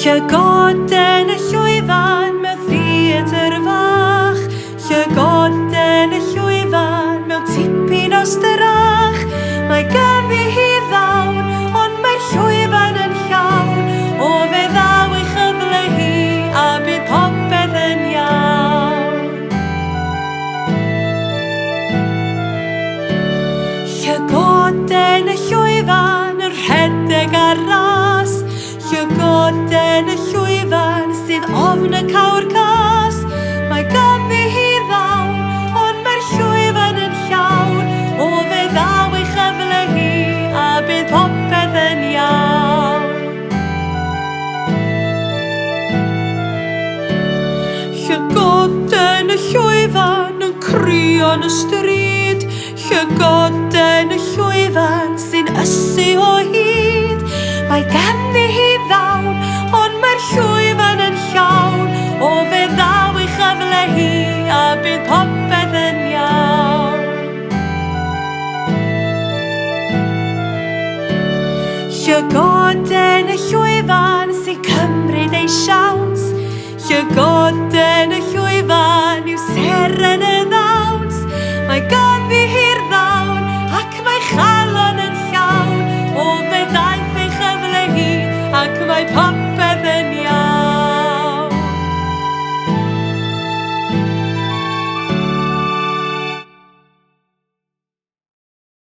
Llygoden y llwyfan mewn theatr fach, Llygoden y llwyfan mewn tipyn o styrach. Mae ganddi hi ddawn, ond mae'r llwyfan yn llawn, o fe ddaw ei chyfle hi, a bydd popeth yn iawn. Llygoden y llwyfan, yr rhedeg ar ras, Llygoden y llwyfan sydd ofn y cawr cas. Mae ganddi hi ddawn, ond mae'r llwyfan yn llawn, o fe ddaw ei chyfle hi, a bydd popeth yn iawn. Llygoden y llwyfan yn crio yn y stryd, Llygoden y llwyfan sy'n ysu o hyd. Mae ganddi hi ddawn, ond mae'r llwyfan yn llawn, o fe ddaw ei chyfle hi, a bydd popeth yn iawn. Llygoden y llwyfan sy'n cymryd ei siawns, Llygoden